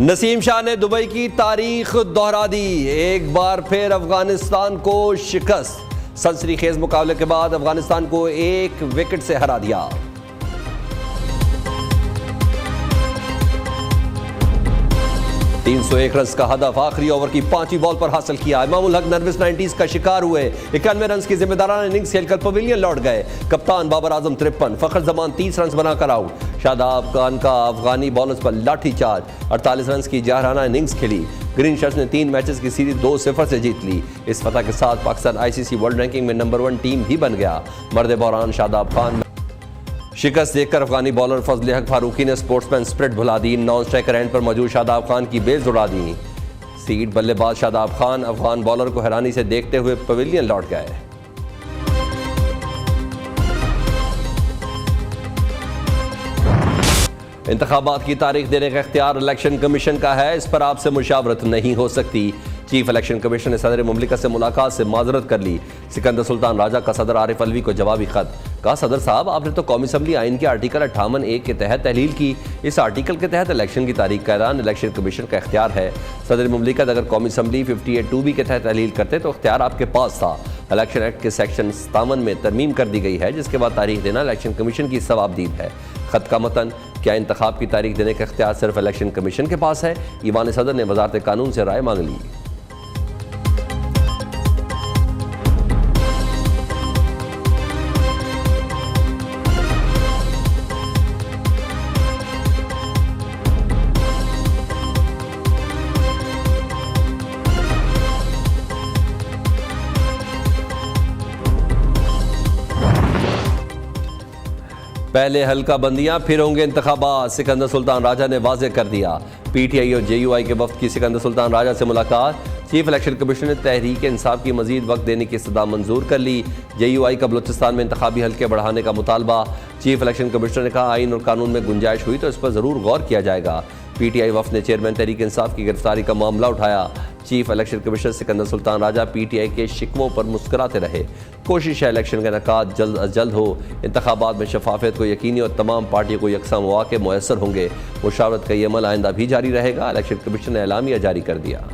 नसीम शाह ने दुबई की तारीख दोहरा दी, एक बार फिर अफगानिस्तान को शिकस्त। सनसनीखेज मुकाबले के बाद अफगानिस्तान को 1 विकेट से हरा दिया। सौ 1 रन का हदफ आखिरी ओवर की 5वीं बॉल पर हासिल किया। इमामुल हक नर्वस 90s का शिकार हुए। 91 रन की जिम्मेदाराना इनिंग्स खेलकर पवेलियन लौट गए। कप्तान बाबर आजम 53, फखर जमान 30 रन बनाकर आउट। शादाब खान का अफगानी बॉलर्स पर लाठी चार्ज। 48 रन की जहराना इनिंग्स खेली। ग्रीन शर्ट्स ने 3 मैचेस की सीरीज 2-0 से जीत ली। इस फतह के साथ पाकिस्तान आईसीसी वर्ल्ड रैंकिंग में नंबर 1 टीम भी बन गया। मर्द बहरान शादाब खान शिकस्त देखकर अफगानी बॉलर फजल हक फारूकी ने स्पोर्ट्समैन स्पिरिट भुला दी। नॉन स्ट्राइकर एंड पर मौजूद शादाब खान की बेल्स उड़ा दी। सीड बल्लेबाज शादाब खान अफगान बॉलर को हैरानी से देखते हुए पवेलियन लौट गए। इंतखाबात की तारीख देने का इख्तियार इलेक्शन कमीशन का है, इस पर आपसे मुशावरत नहीं हो सकती। चीफ इलेक्शन कमीशन ने सदर मुमलिकत से मुलाकात से माजरत कर ली। सिकंदर सुल्तान राजा का सदर आरिफ अलवी को जवाबी खत। कहा, सदर साहब आपने तो कौमी असम्बली आइन के आर्टिकल 58(1) के तहत तहलील की। इस आर्टिकल के तहत इलेक्शन की तारीख का ऐलान इलेक्शन कमीशन का इख्तियार है। सदर मुमलिकत अगर कौमी असम्बली 58(2) के तहत तहलील करते तो इख्तियार आपके पास था। इलेक्शन एक्ट के सेक्शन 57 में तरमीम कर दी गई है, जिसके बाद तारीख देना इलेक्शन कमीशन की सवाबदीद है। खत का मतन, क्या इंतखाब की तारीख देने का इख्तियार सिर्फ इलेक्शन कमीशन के पास है? ईवान सदर ने वजारत कानून से राय मांग ली। पहले हल्का बंदियां, फिर होंगे इंतखाबात। सिकंदर सुल्तान राजा ने वाज़ेह कर दिया। पीटीआई और जेयूआई के वफ्द की सिकंदर सुल्तान राजा से मुलाकात। चीफ इलेक्शन कमीशन ने तहरीक इंसाफ की मजीद वक्त देने की इस्तदा मंजूर कर ली। जेयूआई का बलूचिस्तान में इंतखाबी हल्के बढ़ाने का मुतालबा। चीफ इलेक्शन कमिश्नर ने कहा, आइन और कानून में गुंजाइश हुई तो इस पर ज़रूर गौर किया जाएगा। पीटीआई वफ्द ने चेयरमैन तहरीक इंसाफ की गिरफ्तारी का मामला उठाया। Chief election commissioner Sikandar Sultan Raja PTI के शिकवों पर मुस्कुराते रहे। कोशिश है इलेक्शन का इनेकाद जल्द अज जल्द हो। इंतखाबात में शफाफियत को यकीनी और तमाम पार्टियों को यकसा मौके मुयसर होंगे। मुशावरत का ये अमल आइंदा भी जारी रहेगा। इलेक्शन कमीशन ने एलामिया जारी कर दिया।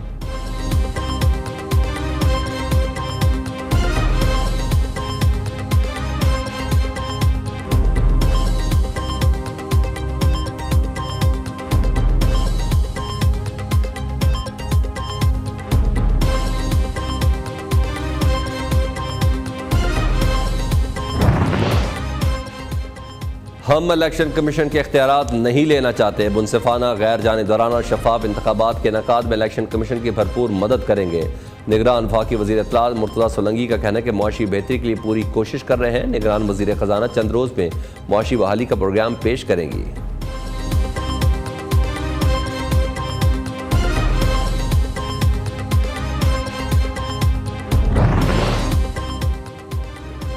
हम इलेक्शन कमीशन के इख्तियारात नहीं लेना चाहते। मुनसिफाना, गैर जानिबदाराना और शफाफ इंतखाबात के इनेकाद में इलेक्शन कमीशन की भरपूर मदद करेंगे। निगरान वफाकी वज़ीर इत्तलात मुर्तज़ा सोलंकी का कहना है कि मुआशी बेहतरी के लिए पूरी कोशिश कर रहे हैं। निगरान वज़ीर ख़जाना चंद रोज़ में मुआशी बहाली का प्रोग्राम पेश करेंगी।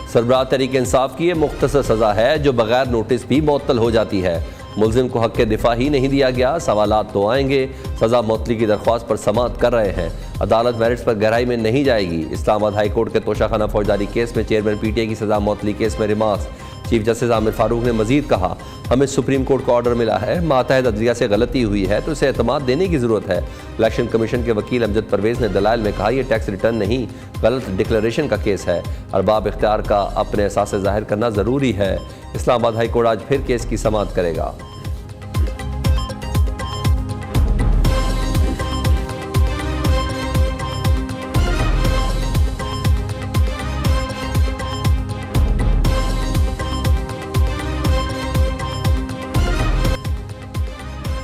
सरबराह तहरीक इंसाफ की ये मुख्तसर सज़ा है जो बगैर नोटिस भी मुअत्तल हो जाती है। मुलजिम को हक़ दिफा ही नहीं दिया गया। सवालात तो आएंगे। सज़ा मुअत्तली की दरख्वास्त पर समाअत कर रहे हैं। अदालत मेरिट्स पर गहराई में नहीं जाएगी। इस्लामाबाद हाई कोर्ट के तोशाखाना फौजदारी केस में चेयरमैन पीटीआई की सज़ा मुअत्तली केस में remarks. Chief justice Aamir Farooq ने मजीद कहा, हमें सुप्रीम कोर्ट का ऑर्डर मिला है। मातहत अदलिया से गलती हुई है तो इसे एतमाद देने की ज़रूरत है। इलेक्शन कमीशन के वकील अमजद परवेज़ ने दलाइल में कहा, यह टैक्स रिटर्न नहीं, गलत डिक्लेरेशन का केस है। अरबाब इख्तियार का अपने एहसास ज़ाहिर करना ज़रूरी है। इस्लामाबाद हाई कोर्ट आज फिर केस की समाअत करेगा।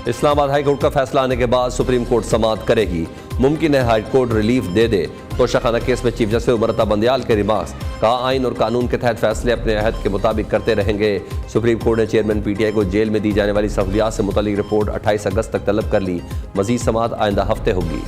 इस्लामाबाद हाई कोर्ट का फैसला आने के बाद सुप्रीम कोर्ट समाअत करेगी। मुमकिन है हाई कोर्ट रिलीफ दे दे। तोशाखाना केस में चीफ जस्टिस उमरता बंदियाल के रिमार्क्स। कहा, आइन और कानून के तहत फैसले अपने अहद के मुताबिक करते रहेंगे। सुप्रीम कोर्ट ने चेयरमैन पीटीआई को जेल में दी जाने वाली सहूलियात से मुतल्लिक रिपोर्ट 28 अगस्त तक तलब कर ली। मजीद समाअत आइंदा हफ्ते होगी।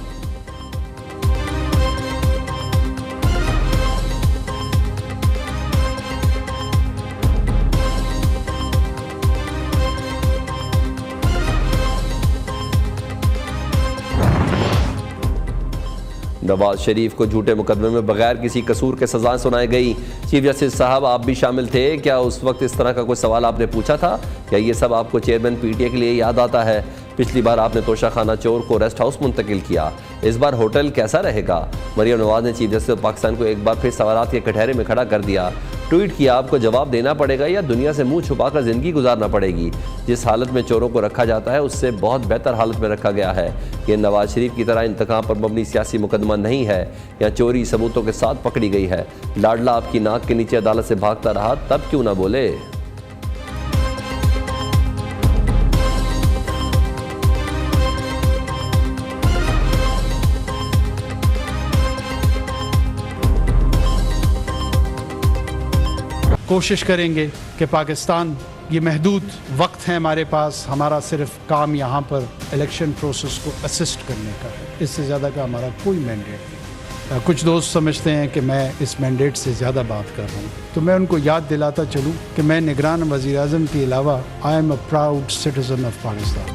नवाज शरीफ को झूठे मुकदमे में बगैर किसी कसूर के सजाएं सुनाई गई। चीफ जस्टिस साहब, आप भी शामिल थे क्या? उस वक्त इस तरह का कोई सवाल आपने पूछा था? क्या ये सब आपको चेयरमैन पीटीआई के लिए याद आता है? पिछली बार आपने तोशा खाना चोर को रेस्ट हाउस मुंतकिल किया, इस बार होटल कैसा रहेगा? मरियम नवाज ने चीफ जस्टिस पाकिस्तान को एक बार फिर सवालात के कटहरे में खड़ा कर दिया। ट्वीट किया, आपको जवाब देना पड़ेगा या दुनिया से मुंह छुपाकर जिंदगी गुजारना पड़ेगी। जिस हालत में चोरों को रखा जाता है उससे बहुत बेहतर हालत में रखा गया है। ये नवाज शरीफ की तरह इंतकाम पर मबनी सियासी मुकदमा नहीं है या चोरी सबूतों के साथ पकड़ी गई है। लाडला आपकी नाक के नीचे अदालत से भागता रहा, तब क्यों ना बोले? कोशिश करेंगे कि पाकिस्तान, ये महदूद वक्त है हमारे पास, हमारा सिर्फ काम यहाँ पर इलेक्शन प्रोसेस को असिस्ट करने का है, इससे ज़्यादा का हमारा कोई मैंडेट नहीं। कुछ दोस्त समझते हैं कि मैं इस मैंडेट से ज़्यादा बात कर रहा हूँ, तो मैं उनको याद दिलाता चलूँ कि मैं निगरान वज़ीर-ए-आज़म के अलावा I am a proud citizen of Pakistan.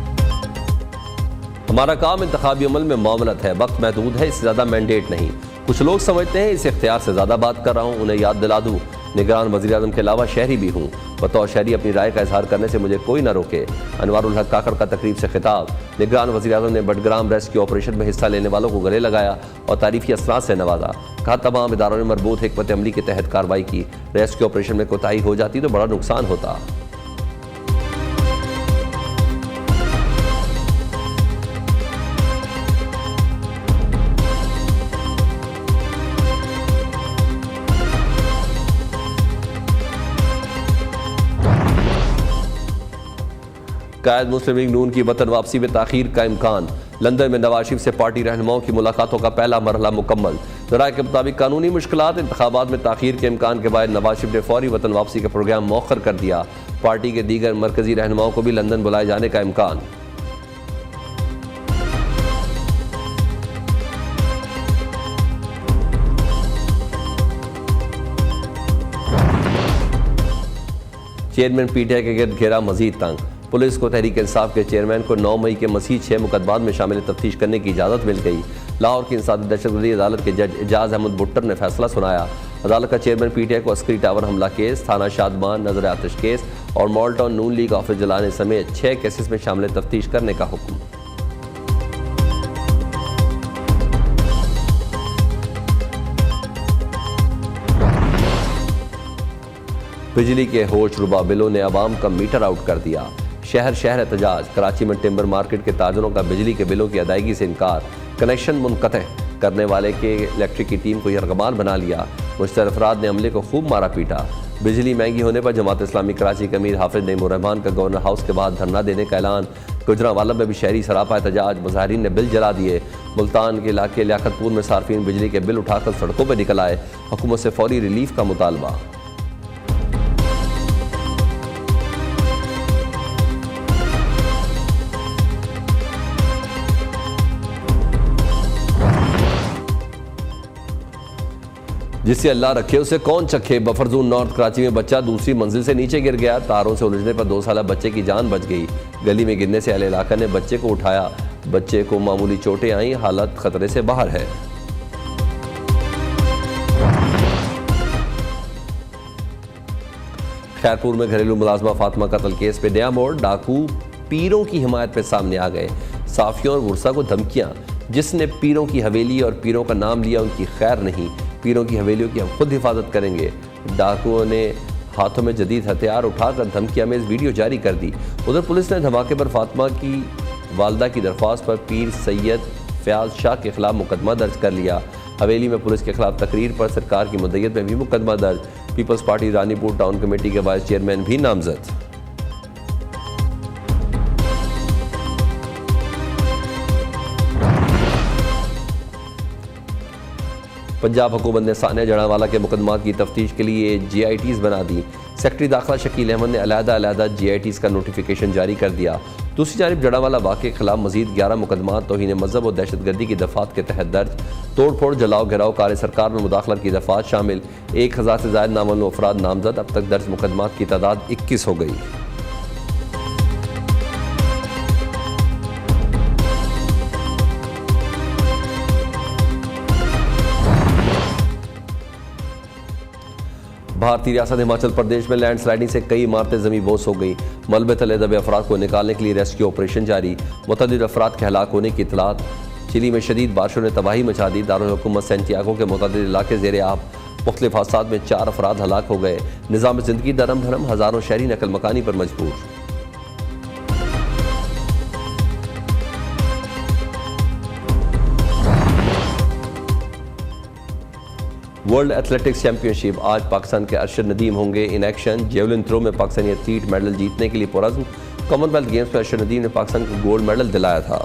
हमारा काम इंतखाबी अमल में मामलत है, वक्त महदूद है, इससे ज़्यादा मैंडेट नहीं। कुछ लोग समझते हैं इस इख्तियार से ज़्यादा बात कर रहा हूँ। उन्हें याद दिला दूँ, निगरान वज़ीर-ए-आज़म के अलावा शहरी भी हूँ। बतौर शहरी अपनी राय का इजहार करने से मुझे कोई न रोके। अनवारुल हक काकड़ का तकरीब से खिताब। निगरान वज़ीर-ए-आज़म ने बडग्राम रेस्क्यू ऑपरेशन में हिस्सा लेने वालों को गले लगाया और तारीफी असरात से नवाजा। कहा, तमाम इदारों ने मरबूत हिकमत अमली के तहत कार्रवाई की। रेस्क्यू ऑपरेशन में कोताही हो जाती तो बड़ा नुकसान होता। कायद मुस्लिम लीग नून की वतन वापसी में ताखीर का इम्कान। लंदन में नवाज शरीफ से पार्टी रहनुमाओं की मुलाकातों का पहला मरहला मुकम्मल। ज़राए के मुताबिक कानूनी मुश्किलात, इंतखाबात में ताखीर के इम्कान के बाद नवाज शरीफ ने फौरी वतन वापसी का प्रोग्राम मौखर कर दिया। पार्टी के दीगर मरकजी रहनुमाओं को भी लंदन बुलाए जाने का इम्कान। चेयरमैन पीटीआई के गिरद घेरा मजीद तंग। पुलिस को तहरीक इंसाफ के चेयरमैन को 9 मई के मसीह 6 मुकदमात में शामिल तफ्तीश करने की इजाज़त मिल गई। लाहौर की इंसादी दहशतगर्दी अदालत के जज एजाज अहमद भुट्टर ने फैसला सुनाया। अदालत का चेयरमैन पीटीआई को अस्करी टावर हमला केस, थाना शादमान नजर आतिश केस और मॉल टाउन नून लीग ऑफिस जलाने समेत 6 केसेस में शामिल तफ्तीश करने का हुक्म। बिजली के होश रुबा बिलों ने अवाम का मीटर आउट कर दिया। शहर शहर एहतजाज। कराची में टिम्बर मार्केट के ताजरों का बिजली के बिलों की अदायगी से इनकार। कनेक्शन मुनक़ते करने वाले के इलेक्ट्रिक की टीम को यरगमान बना लिया। मुश्तर अफराद ने अमले को खूब मारा पीटा। बिजली महंगी होने पर जमात इस्लामी कराची के अमीर हाफिज नईमुर्रहमान का गवर्नर हाउस के बाद धरना देने का ऐलान। गुजरांवाला में भी शहरी सरापा एहतजाज। मुजाहिरीन ने बिल जला दिए। मुल्तान के इलाके लियाकतपुर में सार्फिन बिजली के बिल उठाकर सड़कों पर निकल आए। हुकूमत से फौरी रिलीफ का मुतालबा। जिससे अल्लाह रखे उसे कौन चखे। बफर जोन नॉर्थ कराची में बच्चा दूसरी मंजिल से नीचे गिर गया। तारों से उलझने पर 2 साला बच्चे की जान बच गई। गली में गिरने से अहले इलाका ने बच्चे को उठाया। बच्चे को मामूली चोटें आईं, हालत खतरे से बाहर है। खैरपुर में घरेलू मुलाजमा फातिमा कत्ल केस पे नया मोड़। डाकू पीरों की हिमायत पे सामने आ गए। साफियों और गुरसा को धमकियां। जिसने पीरों की हवेली और पीरों का नाम लिया उनकी खैर नहीं। पीरों की हवेलियों की हम खुद हिफाजत करेंगे। डाकुओं ने हाथों में जदीद हथियार उठाकर धमकियां में इस वीडियो जारी कर दी। उधर पुलिस ने धमाके पर फातिमा की वालदा की दरख्वास्त पर पीर सैयद फयाज शाह के खिलाफ मुकदमा दर्ज कर लिया। हवेली में पुलिस के खिलाफ तकरीर पर सरकार की मुद्दत में भी मुकदमा दर्ज। पीपल्स पार्टी रानीपुर टाउन कमेटी के वाइस चेयरमैन भी नामजद। पंजाब हुकूमत ने सानिया जड़ावाला के मुकदमात की तफ्तीश के लिए GITs बना दी। सेक्रेटरी दाखिला शकील अहमद ने अलहदा GITs का नोटिफिकेशन जारी कर दिया। दूसरी जानिब जड़ावाला वाक़े के खिलाफ मजीद 11 मुकदमात तौहीन मज़हब और दहशतगर्दी की दफ़ात के तहत दर्ज। तोड़ फोड़ जलाओ घिराव कार सरकार में मुदाखलत की दफ़ात शामिल। 1000 से ज़ायद नामअलू अफराद नामजद। अब तक दर्ज मुकदमात की तादाद 21 हो गई। भारतीय रियासत हिमाचल प्रदेश में लैंडस्लाइडिंग से कई इमारतें जमीन बोस हो गई। मलबे तले दबे अफराद को निकालने के लिए रेस्क्यू ऑपरेशन जारी। मुतअद्दिद अफराद के हलाक होने की इतलात। चिली में शदीद बारिशों ने तबाही मचा दी। दारुल हुकूमत सैंटियागो के मुतअद्दिद इलाके ज़ेरे आब। मुख्तलिफ हादसात में 4 अफराद हलाक हो गए। निज़ाम ज़िंदगी दरम भरम, हज़ारों शहरी नकल मकानी पर मजबूर। वर्ल्ड एथलेटिक्स चैंपियनशिप आज पाकिस्तान के अरशद नदीम होंगे इन एक्शन। जेवलिन थ्रो में पाकिस्तानी एथलीट मेडल जीतने के लिए पुरज़्म। कॉमनवेल्थ गेम्स में अरशद नदीम ने पाकिस्तान को गोल्ड मेडल दिलाया था।